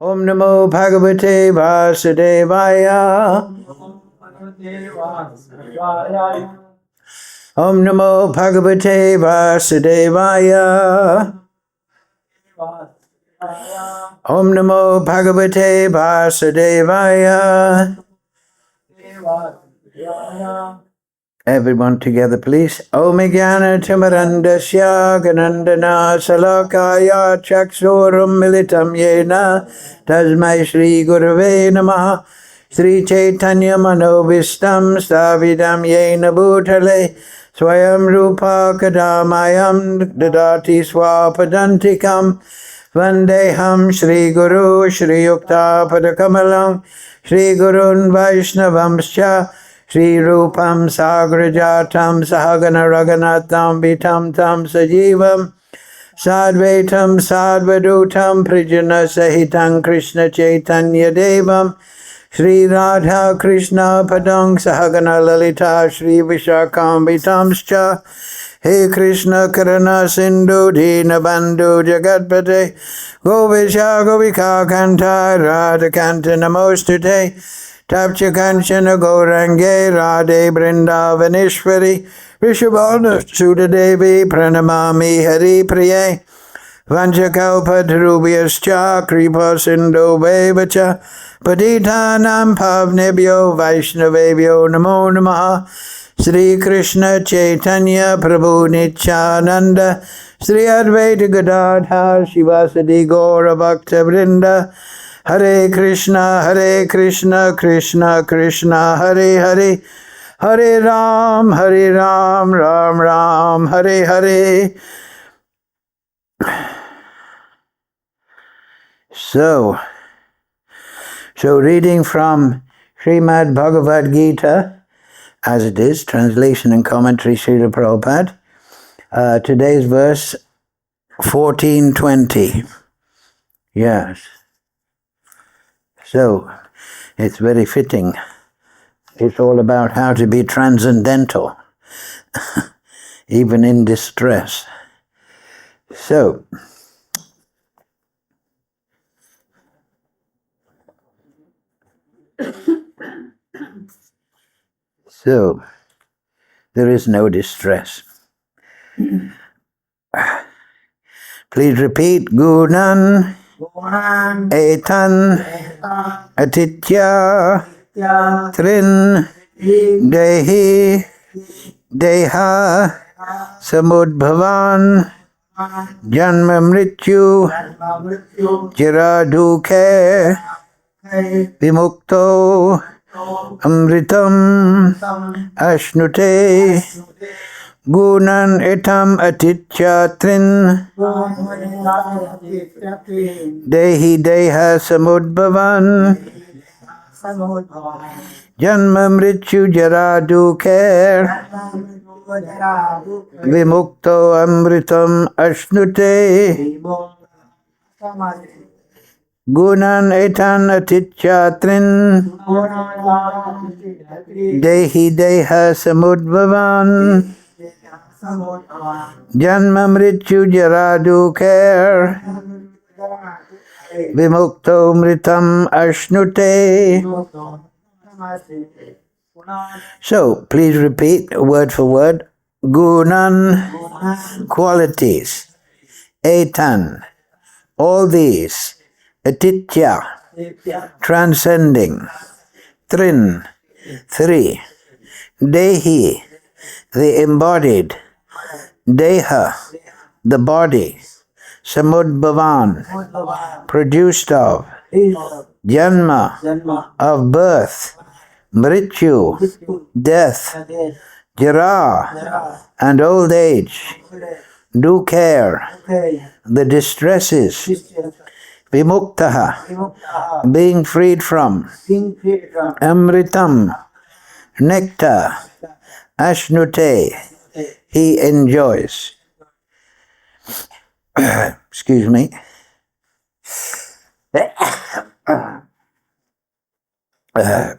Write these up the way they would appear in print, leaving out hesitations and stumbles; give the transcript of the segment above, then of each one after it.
Om Namo Bhagavate Vasudevaya. Om Namo Bhagavate Vasudevaya. Om Namo Bhagavate Vasudevaya. Everyone together, please. Om Jnana Timarandasya Ganandana Salakaya Chaksuram Militam Yena Tasmai Shri Gurave Namaha. Sri Chaitanya Manovistam Stavidam Yena Bhutale Swayam Rupa Kadamayam Dadati Swapadantikam Vandeham Shri Guru Shri Yukta Padakamalam Shri Gurun Vaishnavamscha Shri Rupam Sagrajatam Sahagana Raghunatham Vitam Tam Sajivam Sadvaitam Sadvadutam Prijana Sahitam Krishna Chaitanya Devam Shri Radha Krishna Padang Sahagana Lalita Shri Vishakam Vitamscha He Krishna Karana Sindhu Dina Bandhu Jagatpate Govisha Govika Kanta Radha Kanta Namostute Tapcha Kanchana Gaurange Radhe Brindavaneshwari Rishabhana Sudadevi Pranamami Hari Priye Vanchakalpadrubhyascha Kripa Sindhu Vevacha Patitanam Pavnebhyo Vaishnavebhyo Namo Namaha Sri Krishna Chaitanya Prabhu Nityananda Sri Advaita Gadadhar Shivasadi Gaura Bhakta Vrinda Hare Krishna Krishna Krishna Hare Hare Hare Ram Ram Ram Hare Hare. So reading from Srimad Bhagavad Gita, as it is, translation and commentary, Srila Prabhupada. Today's verse 1420. Yes. So, it's very fitting. It's all about how to be transcendental, even in distress. So, there is no distress. Please repeat. Gunan Etan Atitya Trin Dehi Deha Samudbhavan Janma Mrityu Jira Dukhe Vimukto Amritam Ashnute Gunan Etam Atitya Trin Dehi Deha Samudbhavan Janma Mrityu Jara Dukhe Vimukto Amritam Ashnute Gunan Etan Atitya Trin Dehi Deha Samudbhavan Janma Mrityu Jara Dukhe Vimukto Mritam Ashnute. So, please repeat word for word. Gunan, qualities. Etan, all these. Atitya, transcending. Trin, three. Dehi, the embodied. Deha, the body. Samudbhavan, produced of. Janma, of birth. Mrityu, death. Jara, and old age. Dukher, the distresses. Vimuktaha, being freed from. Amritam, nectar. Ashnute, he enjoys. Excuse me.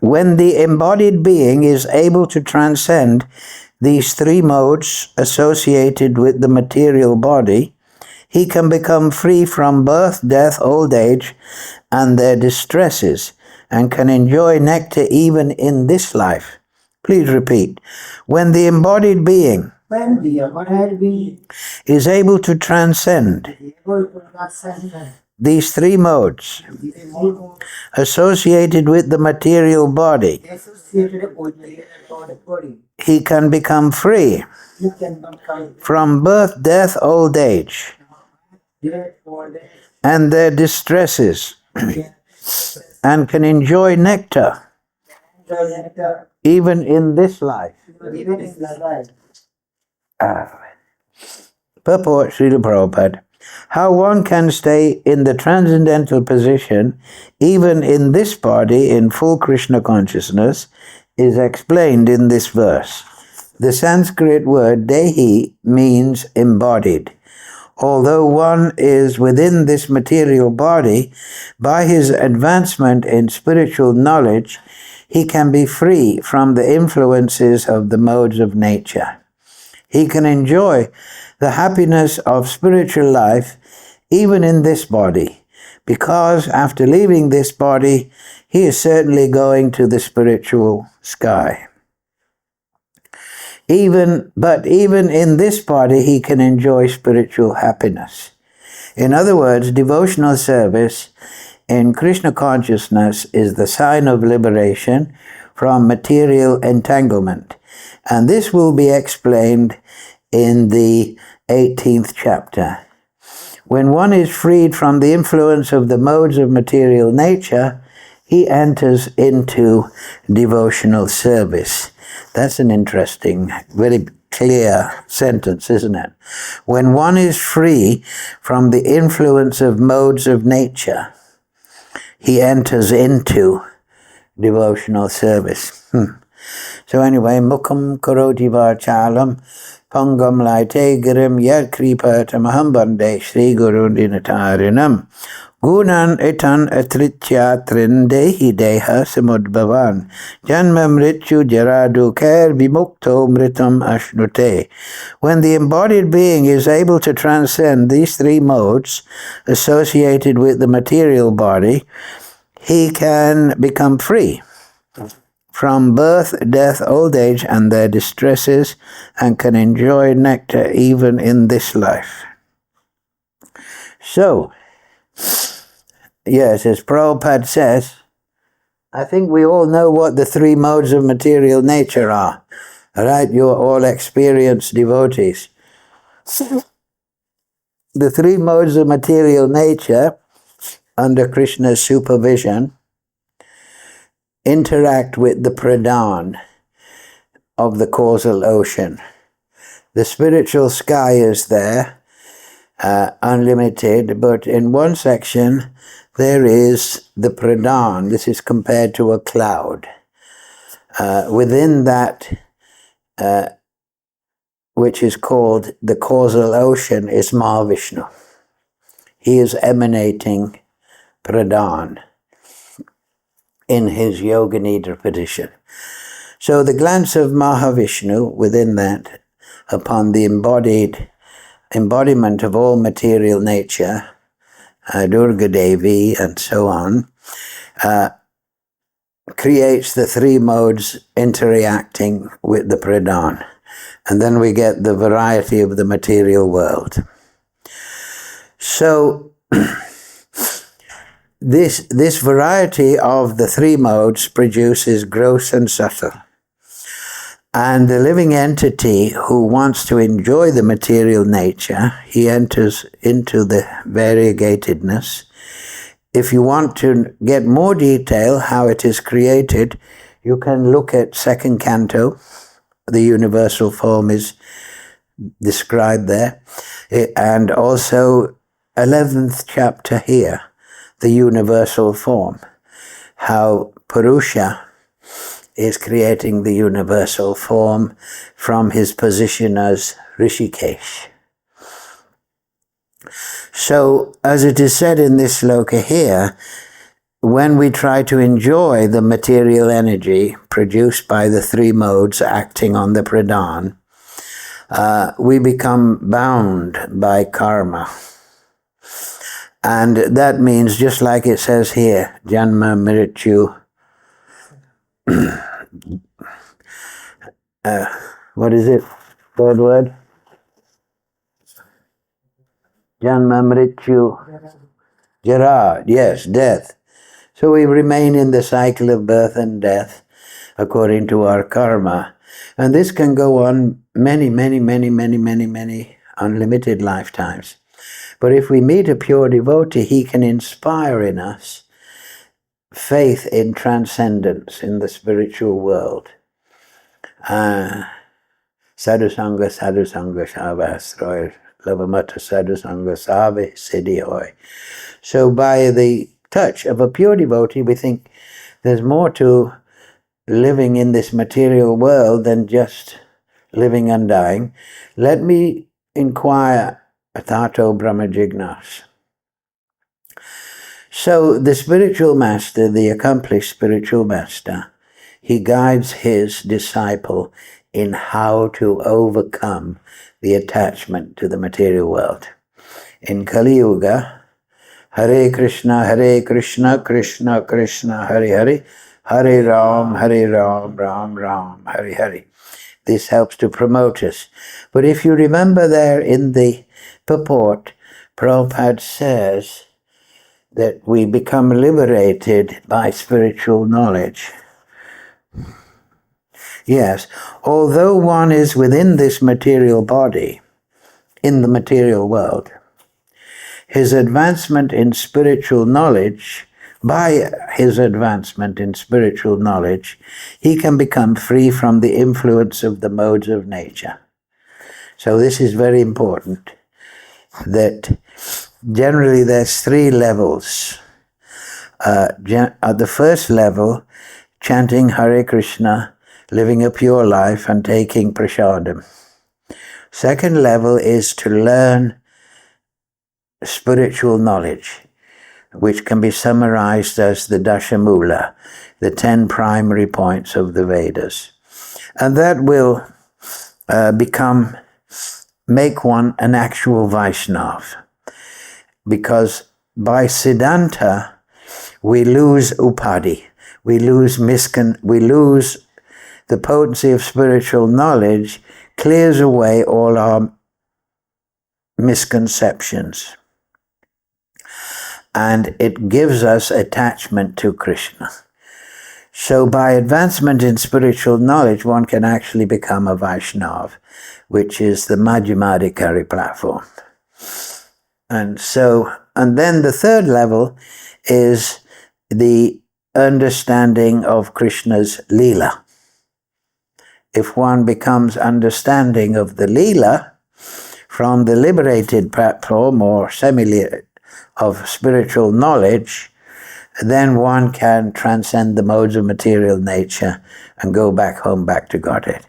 When the embodied being is able to transcend these three modes associated with the material body, he can become free from birth, death, old age, and their distresses, and can enjoy nectar even in this life. Please repeat. When the embodied being is able to transcend these three modes associated with the material body, he can become free from birth, death, old age, and their distresses, and can enjoy nectar even in this life. Purport, Srila Prabhupada. How one can stay in the transcendental position even in this body in full Krishna consciousness is explained in this verse. The Sanskrit word dehi means embodied. Although one is within this material body, by his advancement in spiritual knowledge, he can be free from the influences of the modes of nature. He can enjoy the happiness of spiritual life even in this body, because after leaving this body, he is certainly going to the spiritual sky. But even in this body, he can enjoy spiritual happiness. In other words, devotional service in Krishna consciousness is the sign of liberation from material entanglement. And this will be explained in the 18th chapter. When one is freed from the influence of the modes of material nature, he enters into devotional service. That's an interesting, very clear sentence, isn't it? When one is free from the influence of modes of nature, he enters into devotional service. So anyway, Mukham Karoti Varchalam Pangam Laite Girim Yad Kripa Tamaham Bande Shri Guru Dinatarinam Gunan Etan Atritya Trindehi Deha Samudbhavan Janma Mrityu Jaradu Kair Vimukto Mritam Ashnute. When the embodied being is able to transcend these three modes associated with the material body, he can become free from birth, death, old age, and their distresses, and can enjoy nectar even in this life. So, yes, as Prabhupada says, I think we all know what the three modes of material nature are. All right, you're all experienced devotees. The three modes of material nature, under Krishna's supervision, interact with the pradhan of the causal ocean. The spiritual sky is there, unlimited, but in one section there is the pradhan. This is compared to a cloud. Within that, which is called the causal ocean, is Mahavishnu. He is emanating pradhan in his Yoga Nidra petition. So the glance of Mahavishnu within that, upon the embodiment of all material nature, Durga Devi and so on, creates the three modes interacting with the pradhan. And then we get the variety of the material world. So This variety of the three modes produces gross and subtle. And the living entity who wants to enjoy the material nature, he enters into the variegatedness. If you want to get more detail how it is created, you can look at second canto. The universal form is described there. And also 11th chapter here, the universal form, how Purusha is creating the universal form from his position as Rishikesh. So, as it is said in this sloka here, when we try to enjoy the material energy produced by the three modes acting on the pradhan, we become bound by karma. And that means, just like it says here, Janma Mrityu, what is it? Third word? Janma Mrityu Jara, yes, death. So we remain in the cycle of birth and death according to our karma. And this can go on many, many, many, many, many, many unlimited lifetimes. But if we meet a pure devotee, he can inspire in us faith in transcendence in the spiritual world. Sadhu Sangha, Shavasroy, Lavamata Sadhu Sangha, Save Siddhi. So by the touch of a pure devotee, we think there's more to living in this material world than just living and dying. Let me inquire, Tato Brahma Jignas. So the spiritual master, the accomplished spiritual master, he guides his disciple in how to overcome the attachment to the material world. In Kali Yuga, Hare Krishna, Krishna Krishna, Hare Hare, Hare Ram, Ram Ram, Hare Hare. This helps to promote us. But if you remember there in the purport, Prabhupada says that we become liberated by spiritual knowledge. Yes, although one is within this material body, in the material world, his advancement in spiritual knowledge, by his advancement in spiritual knowledge, he can become free from the influence of the modes of nature. So this is very important, that generally there's three levels. At the first level, chanting Hare Krishna, living a pure life and taking prasadam. Second level is to learn spiritual knowledge, which can be summarized as the Dashamula, the 10 primary points of the Vedas. And that will make one an actual Vaishnava. Because by Siddhanta, we lose upadhi, we lose the potency of spiritual knowledge, clears away all our misconceptions. And it gives us attachment to Krishna. So by advancement in spiritual knowledge, one can actually become a Vaishnava, which is the Madhyamadikari platform. And then the third level is the understanding of Krishna's Leela. If one becomes understanding of the Leela from the liberated platform or of spiritual knowledge, then one can transcend the modes of material nature and go back home, back to Godhead.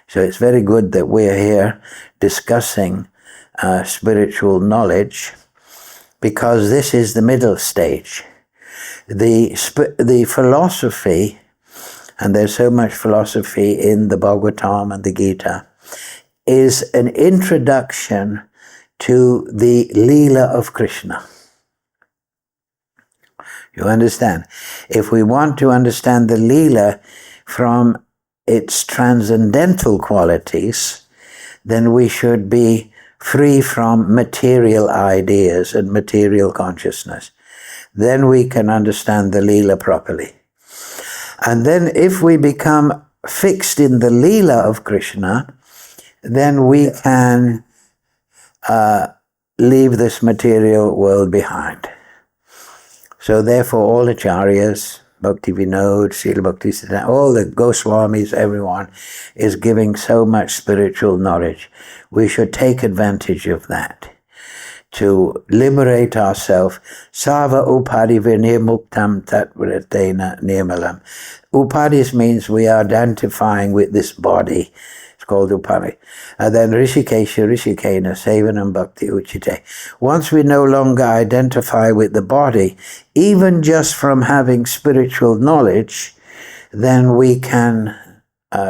So it's very good that we're here discussing spiritual knowledge, because this is the middle stage. The philosophy, and there's so much philosophy in the Bhagavatam and the Gita, is an introduction to the Leela of Krishna. You understand? If we want to understand the Leela from its transcendental qualities, then we should be free from material ideas and material consciousness. Then we can understand the Leela properly. And then if we become fixed in the Leela of Krishna, then we can leave this material world behind. So therefore all acharyas, Bhakti Vinod, Srila Bhakti Siddhanta, all the Goswamis, everyone is giving so much spiritual knowledge. We should take advantage of that to liberate ourselves. Sava upadhi vinirmuktam tatvritena nirmalam. Upadhis means we are identifying with this body. It's called upadhi. And then rishikesha rishikena sevanam bhakti uchite. Once we no longer identify with the body, even just from having spiritual knowledge, then we can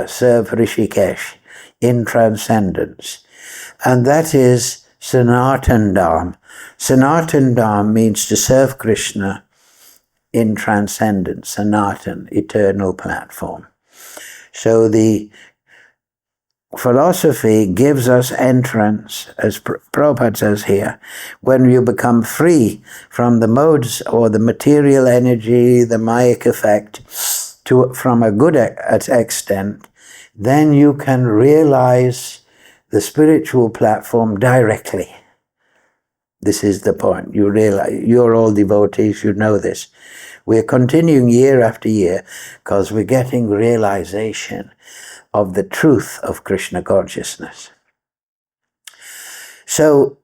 serve Rishikesh in transcendence. And that is Sanatan Dham, Sanatan Dham means to serve Krishna in transcendence, Sanatan, eternal platform. So the philosophy gives us entrance, as Prabhupada says here, when you become free from the modes or the material energy, the Mayic effect, from a good extent, then you can realize the spiritual platform directly. This is the point. You realize, you're all devotees, you know this. We're continuing year after year because we're getting realization of the truth of Krishna consciousness. So,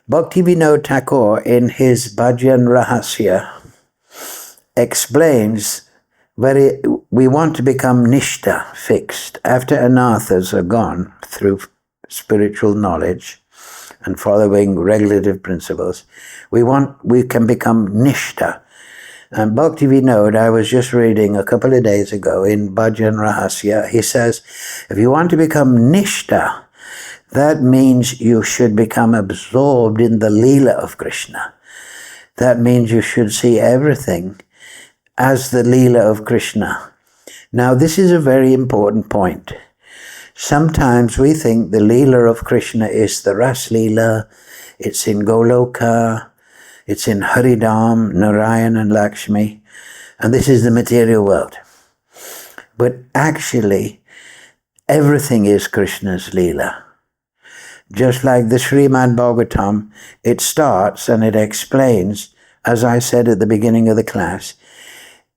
Bhaktivinoda Thakur in his Bhajan Rahasya explains we want to become nishta, fixed. After anathas are gone through spiritual knowledge and following regulative principles, we can become nishta. And Bhaktivinoda, I was just reading a couple of days ago in Bhajan Rahasya, he says, if you want to become nishta, that means you should become absorbed in the Leela of Krishna. That means you should see everything as the Leela of Krishna. Now, this is a very important point. Sometimes we think the Leela of Krishna is the Ras Leela, it's in Goloka, it's in Haridam, Narayan and Lakshmi, and this is the material world. But actually, everything is Krishna's Leela. Just like the Srimad Bhagavatam, it starts and it explains, as I said at the beginning of the class,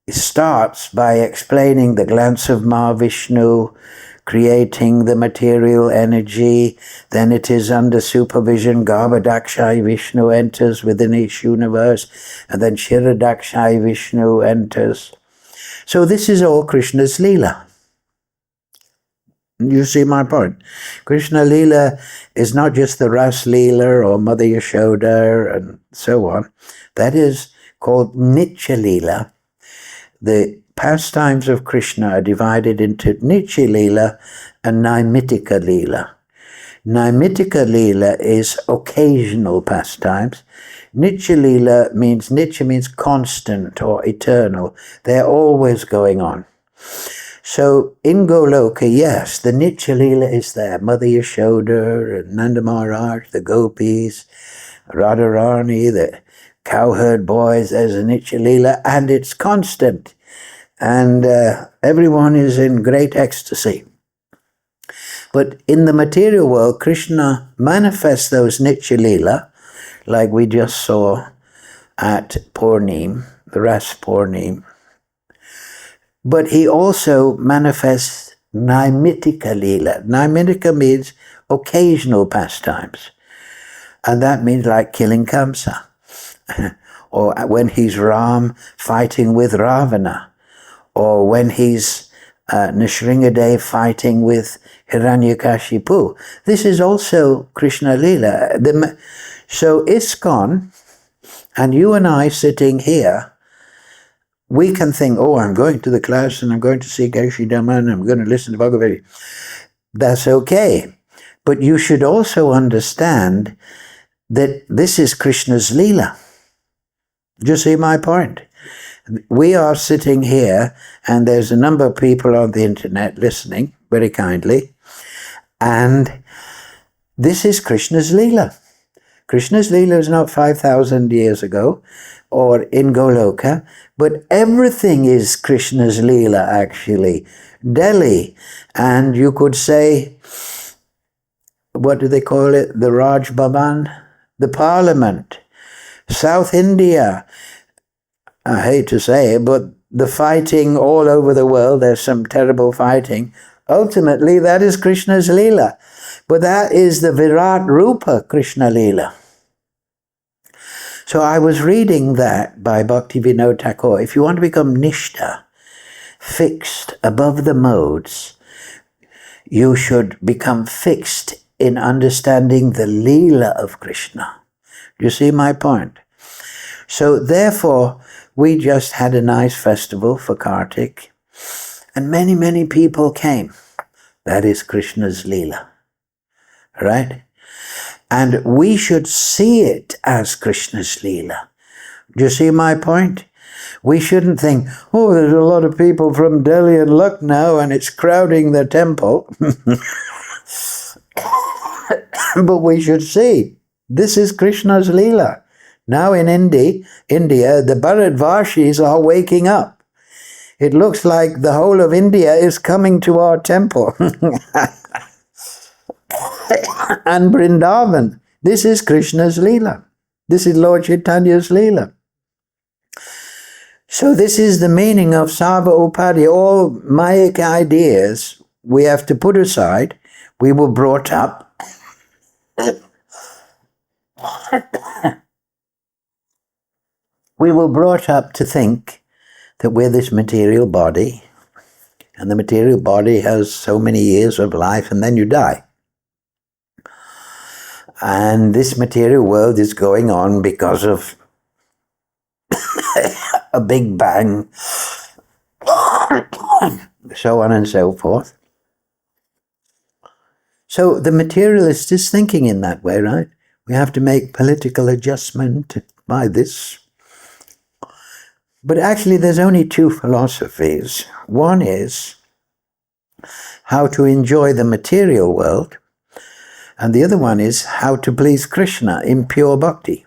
it starts by explaining the glance of Mahavishnu, creating the material energy. Then it is under supervision, Garbhodakshai Vishnu enters within each universe, and then Shiradakshai Vishnu enters. So this is all Krishna's Leela. You see my point. Krishna Leela is not just the Ras Leela or Mother Yashoda and so on. That is called Nitya Leela. The pastimes of Krishna are divided into Nitya Leela and Naimitika Leela. Naimitika Leela is occasional pastimes. Nitya Leela means constant or eternal. They're always going on. So in Goloka, yes, the Nitya Leela is there. Mother Yashoda and Nanda Maharaj, the gopis, Radharani, the cowherd boys, there's a Nitya Leela, and it's constant. And everyone is in great ecstasy. But in the material world, Krishna manifests those Nitya Leela, like we just saw at Purnim, the Ras Purnim. But he also manifests Naimitika Leela. Naimitika means occasional pastimes. And that means like killing Kamsa. Or when he's Ram fighting with Ravana. Or when he's Nrsimhadev fighting with Hiranyakashipu. This is also Krishna Leela. So ISKCON, and you and I sitting here, we can think, oh, I'm going to the class and I'm going to see Kesi Daman, I'm going to listen to Bhagavad Gita. That's okay. But you should also understand that this is Krishna's Leela. Do you see my point? We are sitting here and there's a number of people on the internet listening very kindly. And this is Krishna's Leela. Krishna's Leela is not 5,000 years ago or in Goloka, but everything is Krishna's Leela actually. Delhi, and you could say, what do they call it? The Raj Bhavan, the Parliament. South India, I hate to say it, but the fighting all over the world, there's some terrible fighting. Ultimately, that is Krishna's Leela. But that is the Virat Rupa Krishna Leela. So I was reading that by Bhaktivinoda Thakur. If you want to become nishta, fixed above the modes, you should become fixed in understanding the Leela of Krishna. You see my point? So therefore, we just had a nice festival for Kartik, and many, many people came. That is Krishna's Leela, right? And we should see it as Krishna's Leela. Do you see my point? We shouldn't think, oh, there's a lot of people from Delhi and Lucknow and it's crowding the temple. But we should see, this is Krishna's Leela. Now in India, the Bharatvarshis are waking up. It looks like the whole of India is coming to our temple. And Vrindavan, this is Krishna's Leela. This is Lord Chaitanya's Leela. So this is the meaning of Sarva Upadhi. All Mayic ideas we have to put aside. We were brought up to think that we're this material body, and the material body has so many years of life, and then you die. And this material world is going on because of a big bang, so on and so forth. So the materialist is thinking in that way, right? We have to make political adjustment by this. But actually there's only two philosophies. One is how to enjoy the material world, and the other one is how to please Krishna in pure bhakti.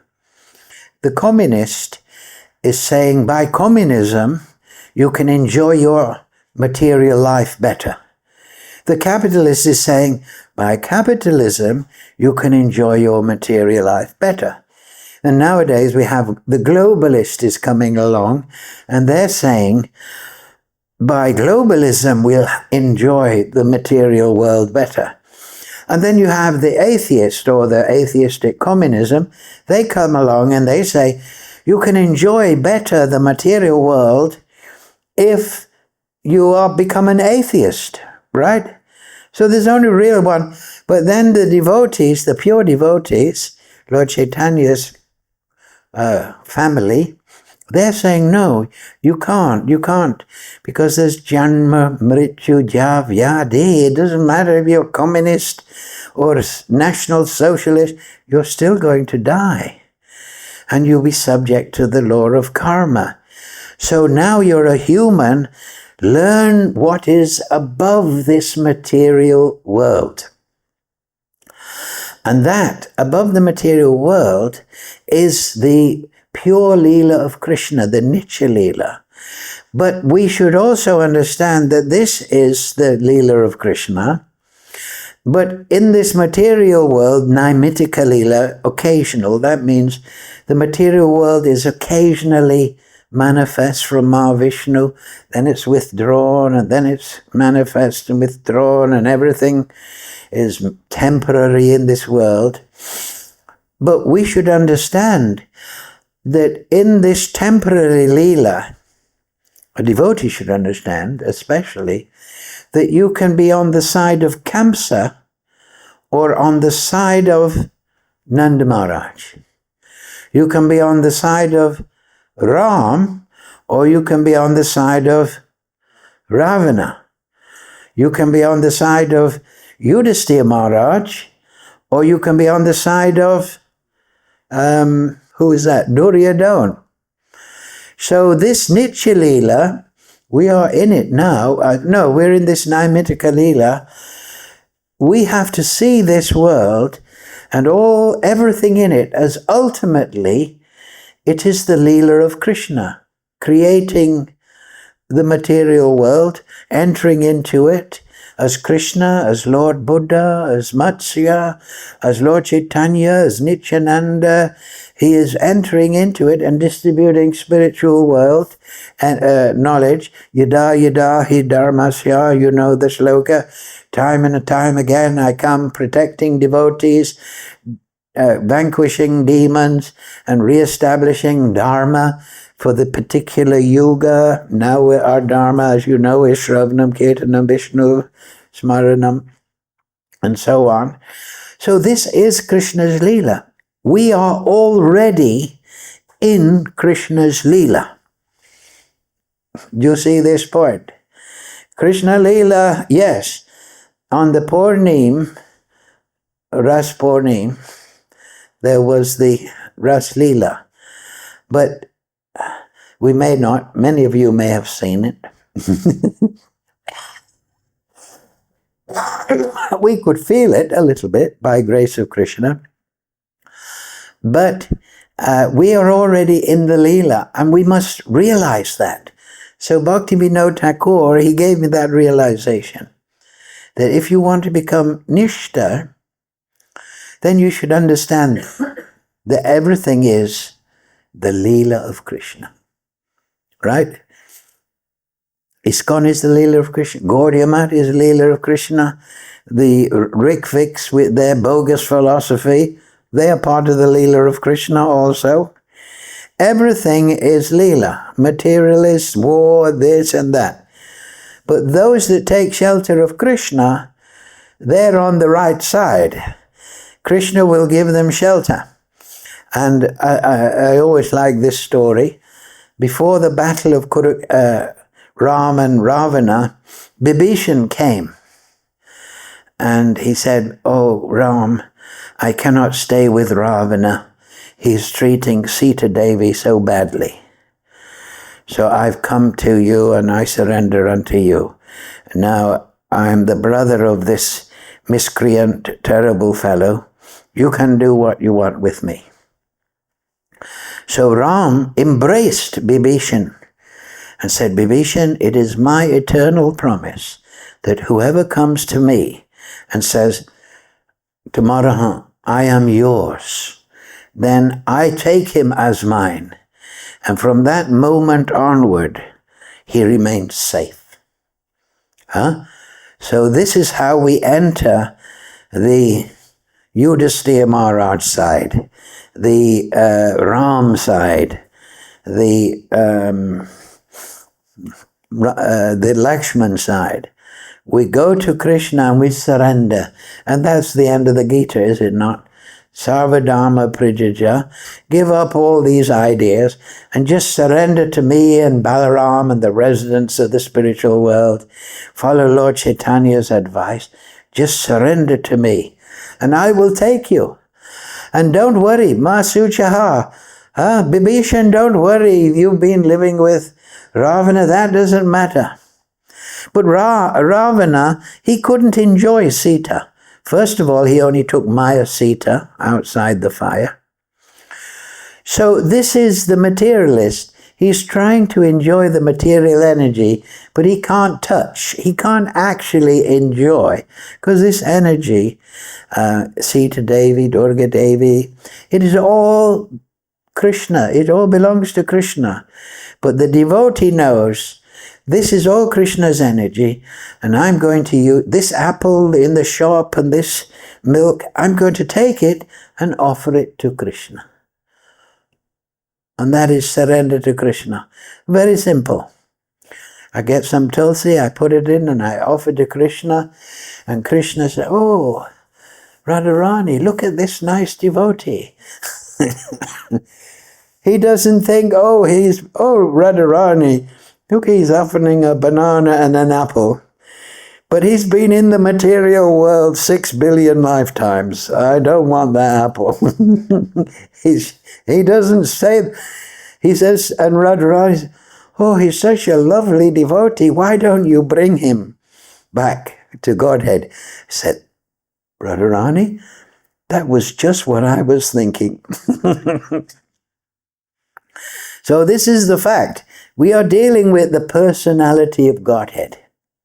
The communist is saying by communism you can enjoy your material life better. The capitalist is saying by capitalism you can enjoy your material life better. And nowadays we have the globalist is coming along, and they're saying by globalism we'll enjoy the material world better. And then you have the atheist or the atheistic communism. They come along and they say you can enjoy better the material world if you become an atheist, right? So there's only real one. But then the devotees, the pure devotees, Lord Chaitanya's family, they're saying, no, you can't, because there's janma, mrityu, vyadi. It doesn't matter if you're communist or national socialist, you're still going to die. And you'll be subject to the law of karma. So now you're a human, learn what is above this material world. And that, above the material world, is the pure Leela of Krishna, the Nitya Leela. But we should also understand that this is the Leela of Krishna. But in this material world, Naimitika Leela, occasional, that means the material world is occasionally manifest from Mahavishnu, then it's withdrawn, and then it's manifest and withdrawn, and everything is temporary in this world. But we should understand that in this temporary Leela, a devotee should understand especially, that you can be on the side of Kamsa or on the side of Nanda Maharaj. You can be on the side of Ram, or you can be on the side of Ravana. You can be on the side of Yudhisthira Maharaj, or you can be on the side of, who is that? Duryodhana. So this Nitya Leela, we are in it now. No, we're in this Naimitika Leela. We have to see this world and everything in it as ultimately it is the Leela of Krishna, creating the material world, entering into it as Krishna, as Lord Buddha, as Matsya, as Lord Chaitanya, as Nityananda. He is entering into it and distributing spiritual wealth and knowledge. Yada yada hi dharmasya, you know the sloka. Time and time again I come protecting devotees, vanquishing demons, and re-establishing dharma for the particular yuga. Now our dharma, as you know, is Shravanam, Kirtanam, Vishnu, Smaranam, and so on. So this is Krishna's Leela. We are already in Krishna's Leela. Do you see this point? Krishna Leela, yes, on the Purnim, Ras Purnim, there was the Ras Leela. But we may not, many of you may have seen it. We could feel it a little bit by grace of Krishna. But we are already in the Leela, and we must realize that. So Bhaktivinoda Thakur, he gave me that realization, that if you want to become Nishta, then you should understand that everything is the Leela of Krishna. Right? ISKCON is the Leela of Krishna. Gaudiya Math is the Leela of Krishna. The Rikviks with their bogus philosophy, they are part of the Leela of Krishna also. Everything is Leela. Materialist, war, this and that. But those that take shelter of Krishna, they're on the right side. Krishna will give them shelter. And I always like this story. Before the battle of Ram and Ravana, Bibhishan came. And he said, "Oh, Ram, I cannot stay with Ravana. He's treating Sita Devi so badly. So I've come to you and I surrender unto you. Now I'm the brother of this miscreant, terrible fellow. You can do what you want with me." So Ram embraced Bibhishan and said, "Bibhishan, it is my eternal promise that whoever comes to me and says, 'Tumaraha, I am yours,' then I take him as mine. And from that moment onward, he remains safe." So this is how we enter the Yudhisthira Maharaj side, the Ram side, the Lakshman side. We go to Krishna and we surrender. And that's the end of the Gita, is it not? Sarvadharma Prijaja. Give up all these ideas and just surrender to me and Balaram and the residents of the spiritual world. Follow Lord Chaitanya's advice. Just surrender to me and I will take you. And don't worry, Ma Suchaha. Bibhishan, don't worry. You've been living with Ravana. That doesn't matter. But Ravana, he couldn't enjoy Sita. First of all, he only took Maya Sita outside the fire. So this is the materialist. He's trying to enjoy the material energy, but he can't touch. He can't actually enjoy, because this energy, Sita Devi, Durga Devi, it is all Krishna. It all belongs to Krishna. But the devotee knows this is all Krishna's energy, and I'm going to use this apple in the shop and this milk, I'm going to take it and offer it to Krishna. And that is surrender to Krishna. Very simple. I get some tulsi, I put it in and I offer to Krishna, and Krishna says, "Oh, Radharani, look at this nice devotee." He doesn't think, oh, Radharani, look, he's offering a banana and an apple. But he's been in the material world 6 billion lifetimes. I don't want that apple. He doesn't say, he says, and Radharani says, "Oh, he's such a lovely devotee. Why don't you bring him back to Godhead?" I said, "Radharani, that was just what I was thinking." So this is the fact. We are dealing with the personality of Godhead.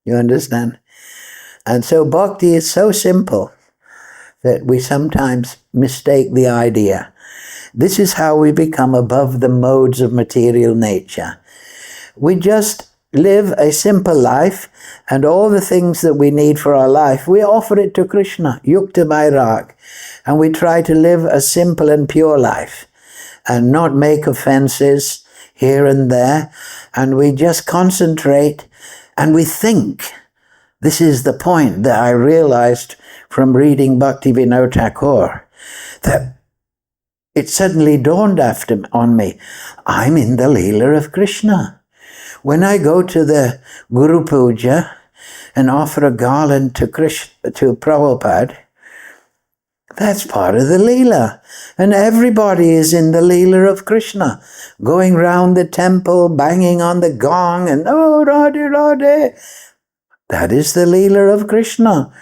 You understand? And so bhakti is so simple that we sometimes mistake the idea. This is how we become above the modes of material nature. We just live a simple life, and all the things that we need for our life, we offer it to Krishna, Yukta Vairag, and we try to live a simple and pure life and not make offenses here and there, and we just concentrate and we think. This is the point that I realized from reading Bhaktivinoda Thakur, that it suddenly dawned on me, I'm in the Leela of Krishna. When I go to the Guru Puja and offer a garland to Prabhupada, That's part of the Leela. And everybody is in the Leela of Krishna, going round the temple, banging on the gong, and oh, Radhe, Radhe. That is the Leela of Krishna.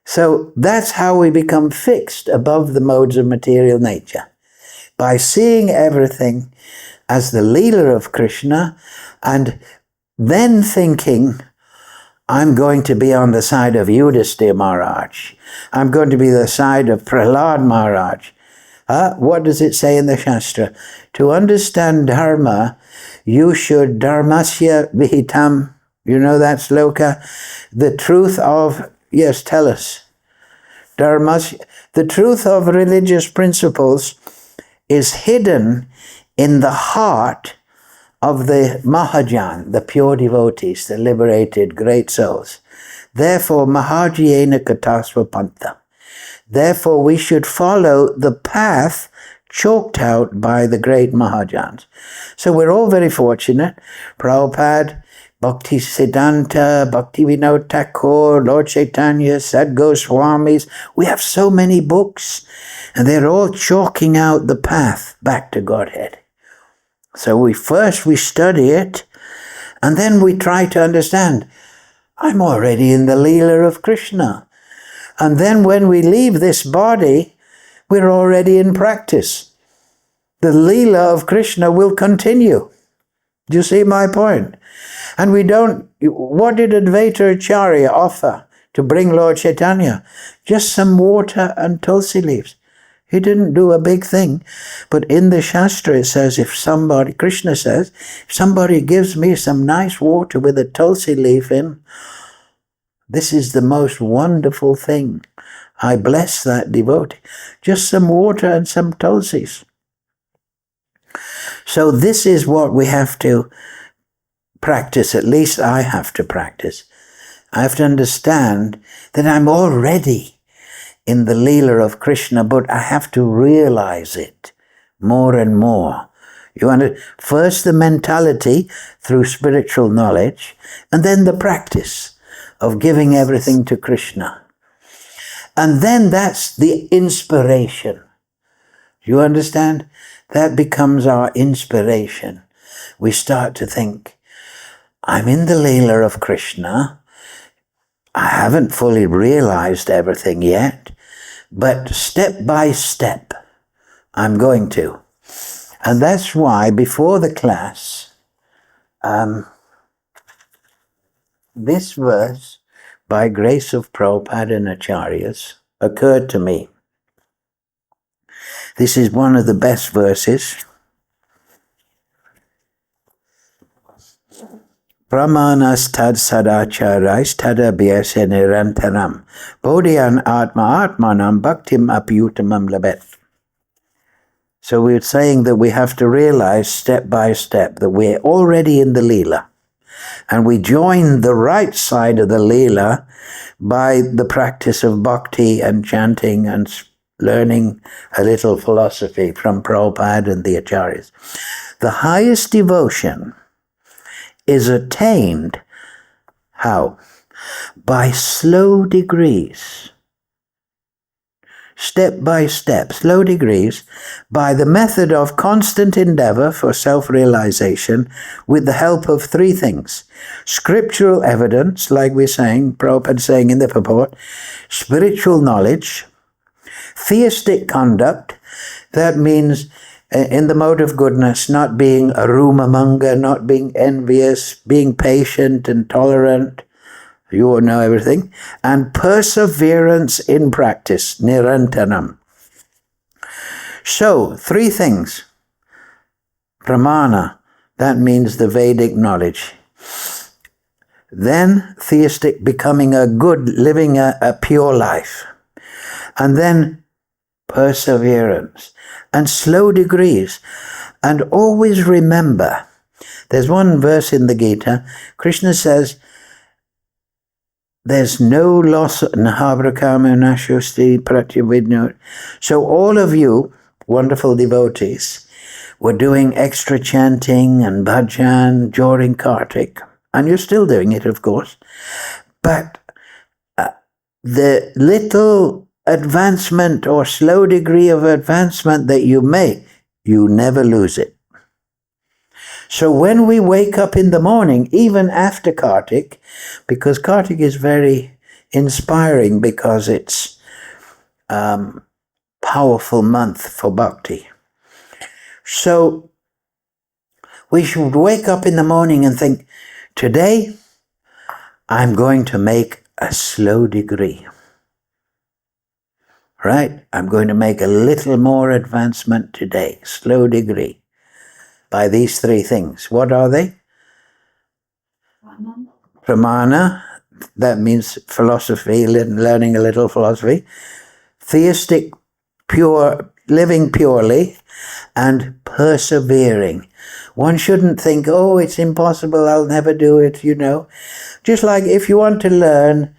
So that's how we become fixed above the modes of material nature. By seeing everything as the Leela of Krishna, and then thinking, I'm going to be on the side of Yudhisthira Maharaj. I'm going to be the side of Prahlad Maharaj. What does it say in the Shastra? To understand Dharma, you should Dharmasya Vihitam. You know that sloka? The truth of, yes, tell us. Dharmasya, the truth of religious principles is hidden in the heart of the Mahajan, the pure devotees, the liberated great souls. Therefore, Mahajayena Katasva Pantha. Therefore, we should follow the path chalked out by the great Mahajans. So we're all very fortunate. Prabhupada, Bhakti Siddhanta, Bhakti Vinod Thakur, Lord Chaitanya, Sad Goswamis. We have so many books, and they're all chalking out the path back to Godhead. So we study it, and then we try to understand, I'm already in the Leela of Krishna. And then when we leave this body, we're already in practice. The Leela of Krishna will continue. Do you see my point? And what did Advaita Acharya offer to bring Lord Chaitanya? Just some water and tulsi leaves. He didn't do a big thing. But in the Shastra it says, Krishna says, if somebody gives me some nice water with a tulsi leaf in, this is the most wonderful thing. I bless that devotee. Just some water and some tulsis. So this is what we have to practice. At least I have to practice. I have to understand that I'm already in the Leela of Krishna, but I have to realize it more and more. First the mentality through spiritual knowledge, and then the practice of giving everything to Krishna. And then that's the inspiration. You understand? That becomes our inspiration. We start to think, I'm in the Leela of Krishna. I haven't fully realized everything yet, but step by step, I'm going to. And that's why before the class, this verse, by grace of Prabhupada and Acharyas, occurred to me. This is one of the best verses. Brahmanas tad sadacharais tadabhyasa nirantaram bodhyan atma atmanam bhaktim apyutamam labet. So we're saying that we have to realize step by step that we're already in the Leela. And we join the right side of the Leela by the practice of bhakti and chanting and learning a little philosophy from Prabhupada and the Acharyas. The highest devotion is attained, how? By slow degrees. Step by step, slow degrees, by the method of constant endeavor for self-realization with the help of three things. Scriptural evidence, like we're saying, Prabhupada saying in the purport, spiritual knowledge, theistic conduct, that means in the mode of goodness, not being a rumamonger, not being envious, being patient and tolerant, you all know everything, and perseverance in practice, nirantaram. So, three things. Pramana, that means the Vedic knowledge. Then theistic, becoming a good, living a pure life. And then perseverance and slow degrees. And always remember, there's one verse in the Gita, Krishna says, there's no loss, nahabrakama nashosti pratyavidno. So all of you, wonderful devotees, were doing extra chanting and bhajan during Kartik. And you're still doing it, of course. But the little advancement or slow degree of advancement that you make, you never lose it. So when we wake up in the morning, even after Kartik, because Kartik is very inspiring because it's powerful month for bhakti. So we should wake up in the morning and think, today I'm going to make a slow degree. Right? I'm going to make a little more advancement today, slow degree, by these three things. What are they? Pramana, that means philosophy, learning a little philosophy. Theistic, pure, living purely, and persevering. One shouldn't think, oh, it's impossible, I'll never do it, Just like if you want to learn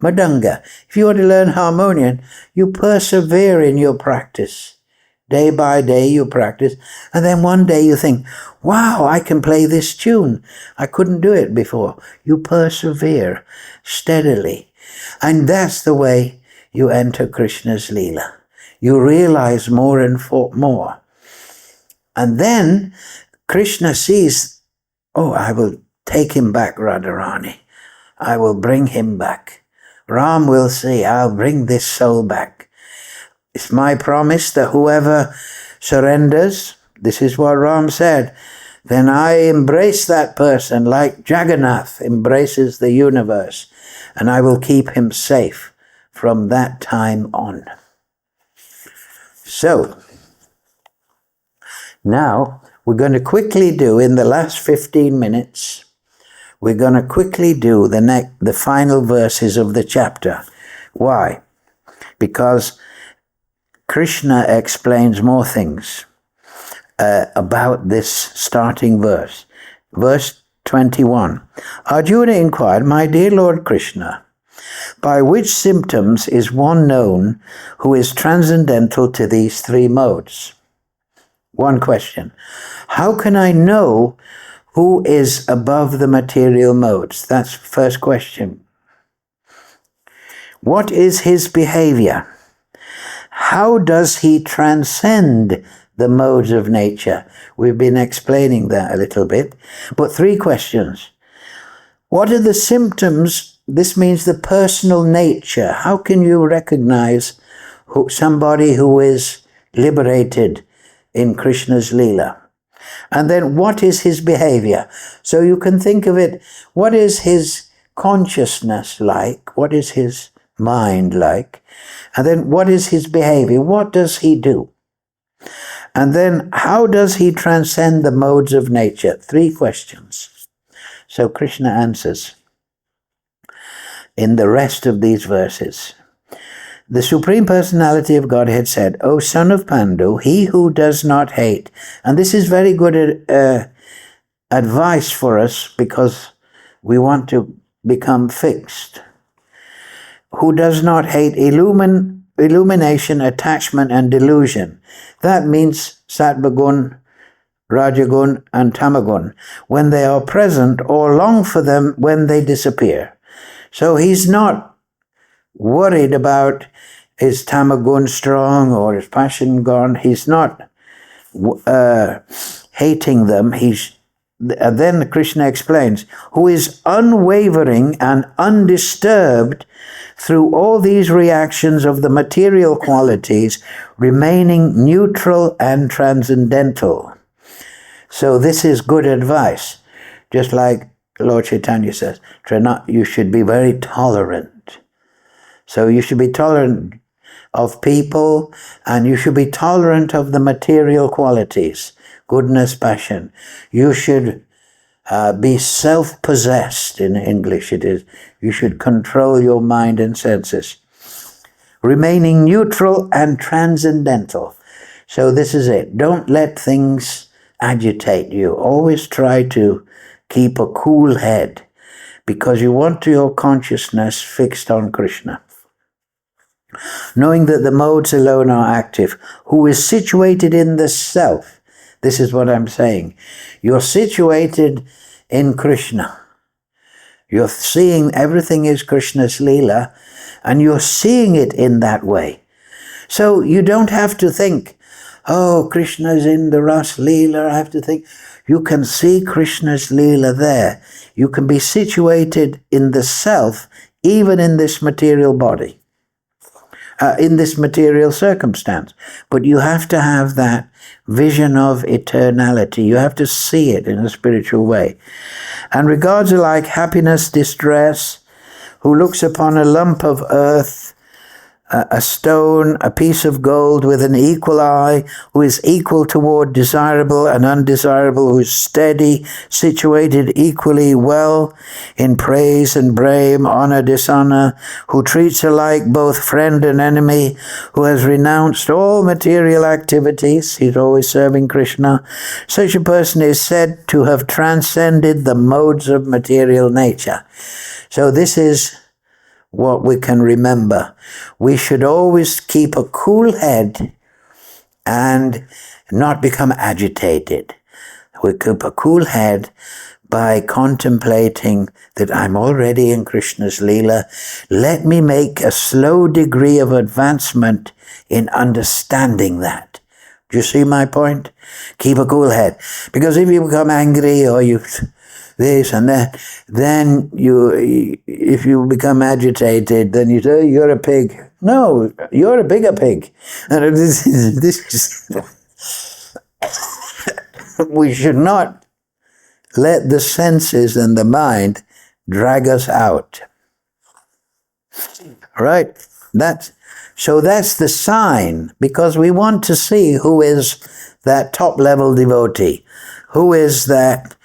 Madanga, if you want to learn harmonium, you persevere in your practice. Day by day you practice, and then one day you think, wow, I can play this tune. I couldn't do it before. You persevere steadily. And that's the way you enter Krishna's Leela. You realize more and more. And then Krishna sees, oh, I will take him back, Radharani. I will bring him back. Ram will say, I'll bring this soul back. It's my promise that whoever surrenders, this is what Ram said, then I embrace that person like Jagannath embraces the universe, and I will keep him safe from that time on. So, now we're going to quickly do, in the last 15 minutes, we're going to quickly do the final verses of the chapter. Why? Because Krishna explains more things about this starting verse. Verse 21. Arjuna inquired, my dear Lord Krishna, by which symptoms is one known who is transcendental to these three modes? One question. How can I know who is above the material modes? That's the first question. What is his behavior? How does he transcend the modes of nature? We've been explaining that a little bit. But three questions. What are the symptoms? This means the personal nature. How can you recognize somebody who is liberated in Krishna's Leela? And then what is his behavior? So you can think of it, what is his consciousness like? What is his mind like? And then what is his behavior? What does he do? And then how does he transcend the modes of nature? Three questions. So Krishna answers in the rest of these verses. The Supreme Personality of Godhead said, O son of Pandu, he who does not hate. And this is very good advice for us because we want to become fixed. Who does not hate illumination, attachment, and delusion. That means Sattva-gun, Rajagun, and Tamagun, when they are present, or long for them when they disappear. So he's not worried about is Tamagun strong or is passion gone. He's not hating them. Then Krishna explains, who is unwavering and undisturbed through all these reactions of the material qualities, remaining neutral and transcendental. So this is good advice. Just like Lord Chaitanya says, you should be very tolerant. So you should be tolerant of people, and you should be tolerant of the material qualities, goodness, passion. You should be self-possessed, in English it is. You should control your mind and senses. Remaining neutral and transcendental. So this is it. Don't let things agitate you. Always try to keep a cool head, because you want your consciousness fixed on Krishna. Knowing that the modes alone are active, who is situated in the self. This is what I'm saying. You're situated in Krishna. You're seeing everything is Krishna's Leela, and you're seeing it in that way. So you don't have to think, oh, Krishna's in the Ras Leela, I have to think. You can see Krishna's Leela there. You can be situated in the self, even in this material body, in this material circumstance. But you have to have that vision of eternality. You have to see it in a spiritual way. And regards alike happiness, distress, who looks upon a lump of earth, a stone, a piece of gold with an equal eye, who is equal toward desirable and undesirable, who is steady, situated equally well in praise and blame, honor, dishonor, who treats alike both friend and enemy, who has renounced all material activities, he's always serving Krishna. Such a person is said to have transcended the modes of material nature. So this is what we can remember. We should always keep a cool head and not become agitated. We keep a cool head by contemplating that I'm already in Krishna's Leela. Let me make a slow degree of advancement in understanding that. Do you see my point? Keep a cool head. Because if you become angry or you this and that, then if you become agitated, then you say, you're a pig. No, you're a bigger pig. And we should not let the senses and the mind drag us out. Right? So that's the sign, because we want to see who is that top level devotee, who is that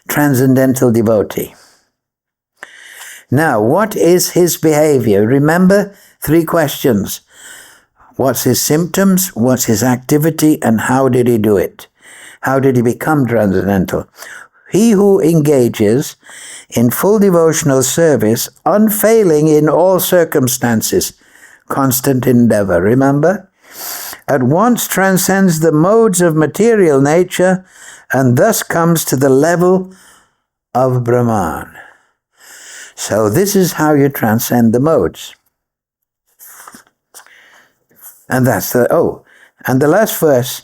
transcendental devotee. Now, what is his behavior? Remember, 3 questions. What's his symptoms? What's his activity? And how did he do it? How did he become transcendental? He who engages in full devotional service, unfailing in all circumstances, constant endeavor, remember? At once transcends the modes of material nature and thus comes to the level of Brahman. So this is how you transcend the modes. And that's and the last verse,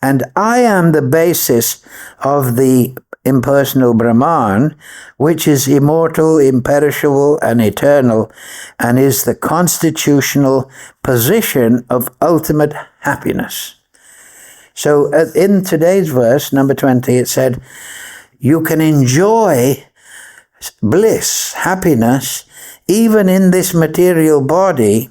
and I am the basis of the impersonal Brahman, which is immortal, imperishable, and eternal, and is the constitutional position of ultimate happiness. So in today's verse, number 20, it said, you can enjoy bliss, happiness, even in this material body,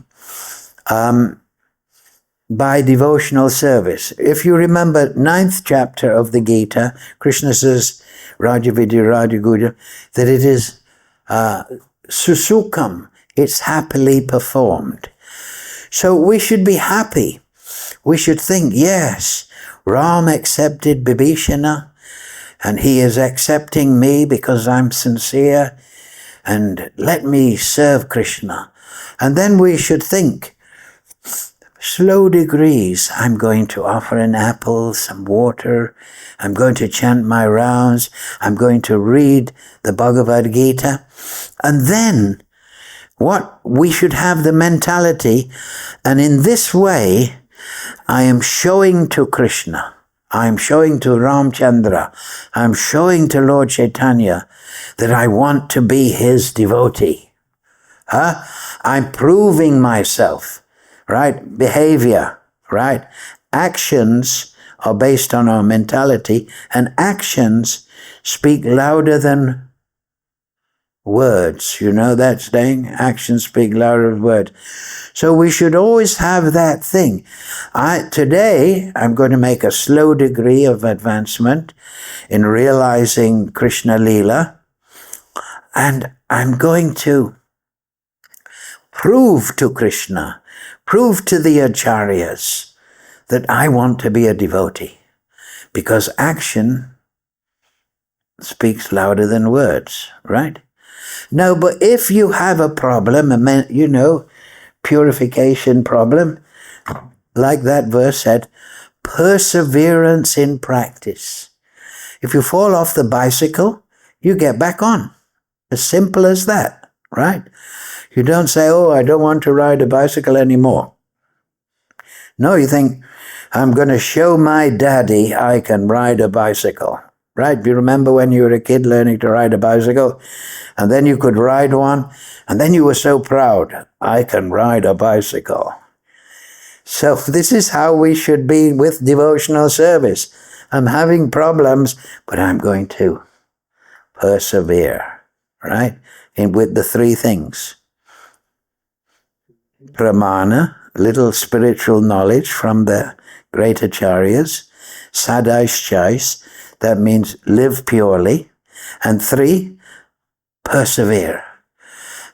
by devotional service. If you remember 9th chapter of the Gita, Krishna says, Rajavidya Rajaguja, that it is susukam, it's happily performed. So we should be happy. We should think, yes, Ram accepted Bibhishana, and he is accepting me because I'm sincere, and let me serve Krishna. And then we should think, slow degrees, I'm going to offer an apple, some water, I'm going to chant my rounds, I'm going to read the Bhagavad Gita. And then we should have the mentality, and in this way, I am showing to Krishna, I'm showing to Ramchandra, I'm showing to Lord Chaitanya that I want to be his devotee. I'm proving myself. Right? Behavior, right? Actions are based on our mentality, and actions speak louder than words. You know that saying? Actions speak louder than words. So we should always have that thing. Today, I'm going to make a slow degree of advancement in realizing Krishna Leela, and I'm going to prove to Krishna, prove to the acharyas that I want to be a devotee, because action speaks louder than words, right? No, but if you have a problem, purification problem, like that verse said, perseverance in practice. If you fall off the bicycle, you get back on. As simple as that, right? You don't say, oh, I don't want to ride a bicycle anymore. No, you think, I'm going to show my daddy I can ride a bicycle. Right? Do you remember when you were a kid learning to ride a bicycle? And then you could ride one, and then you were so proud, I can ride a bicycle. So this is how we should be with devotional service. I'm having problems, but I'm going to persevere, right? And with the three things. Pramana, little spiritual knowledge from the great acharyas. Sadaischais, that means live purely. And 3, persevere.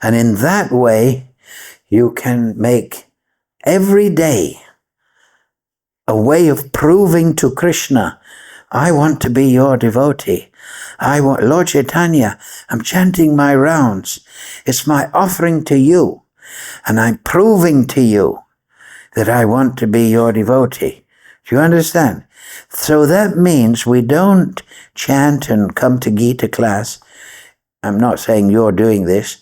And in that way, you can make every day a way of proving to Krishna, I want to be your devotee. Lord Chaitanya, I'm chanting my rounds. It's my offering to you. And I'm proving to you that I want to be your devotee. Do you understand? So that means we don't chant and come to Gita class. I'm not saying you're doing this,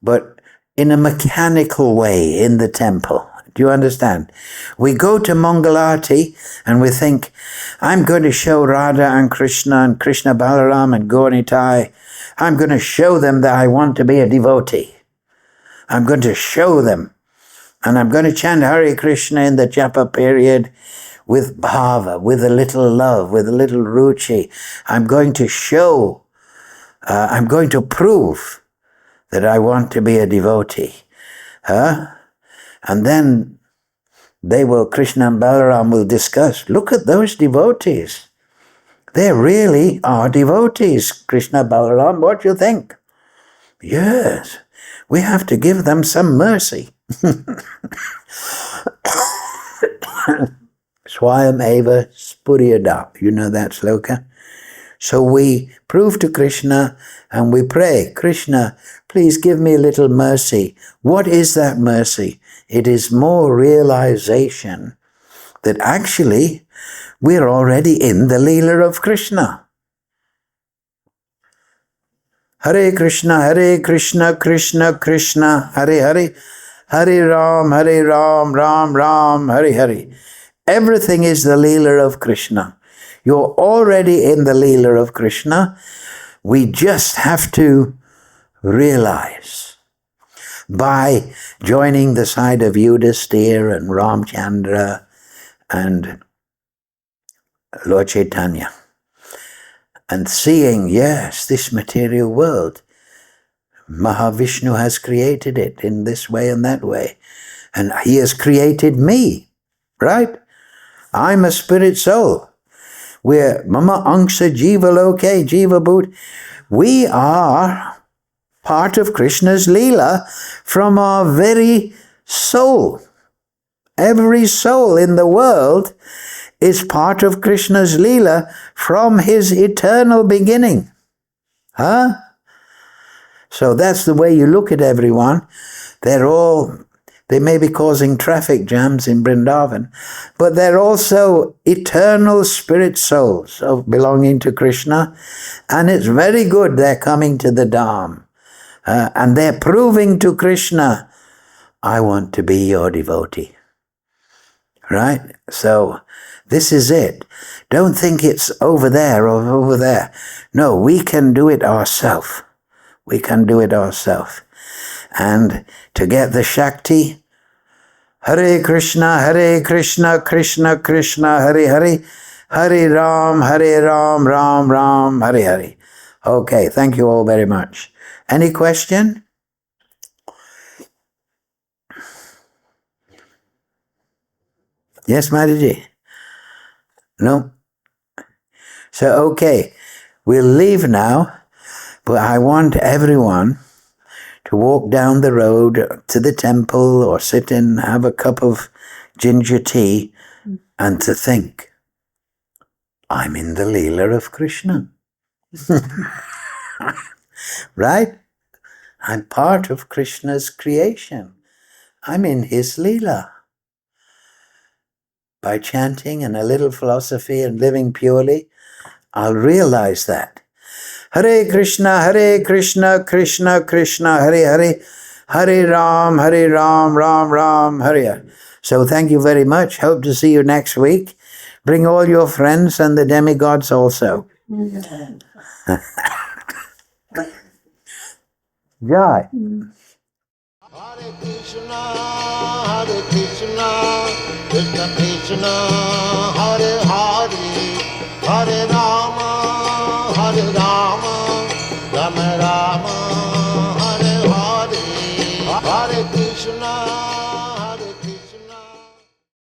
but in a mechanical way in the temple. Do you understand? We go to Mangalarti and we think, I'm going to show Radha and Krishna Balaram and Gauritai. I'm going to show them that I want to be a devotee. I'm going to show them. And I'm going to chant Hare Krishna in the japa period with bhava, with a little love, with a little ruchi. I'm going to show, I'm going to prove that I want to be a devotee. And then Krishna and Balaram will discuss, look at those devotees. They really are devotees, Krishna, Balaram, what do you think? Yes, we have to give them some mercy. Swayam eva spuryada. You know that sloka? So we prove to Krishna and we pray, Krishna, please give me a little mercy. What is that mercy? It is more realization that actually we're already in the Leela of Krishna. Hare Krishna, Krishna Krishna, Hare Hare, Hare Ram, Ram Ram, Hare Hare. Everything is the Leela of Krishna. You're already in the Leela of Krishna. We just have to realize by joining the side of Yudhisthira and Ramchandra and Lord Chaitanya and seeing, yes, this material world, Mahavishnu has created it in this way and that way. And he has created me, right? I'm a spirit soul. We're Mama Angsha Jiva Loke, Jiva Bhut. We are part of Krishna's Leela from our very soul. Every soul in the world is part of Krishna's Leela from his eternal beginning. So that's the way you look at everyone. They may be causing traffic jams in Vrindavan, but they're also eternal spirit souls of belonging to Krishna. And it's very good they're coming to the Dham. And they're proving to Krishna, I want to be your devotee. Right? So this is it. Don't think it's over there or over there. No, we can do it ourselves. We can do it ourselves. And to get the Shakti, Hare Krishna, Krishna Krishna, Hare Hare, Hare Ram, Ram Ram, Hare Hare. Okay, thank you all very much. Any question? Yes, Mataji? No? So, okay, we'll leave now, but I want everyone to walk down the road to the temple or sit and have a cup of ginger tea and to think, I'm in the Leela of Krishna. Right? I'm part of Krishna's creation. I'm in his Leela. By chanting and a little philosophy and living purely, I'll realize that. Hare Krishna, Krishna Krishna, Hare Hare, Hare Ram, Ram Ram, Hare Hare. So thank you very much. Hope to see you next week. Bring all your friends and the demigods also. Jai. Hare Krishna, Krishna Krishna, Hare Hare, Hare Rama.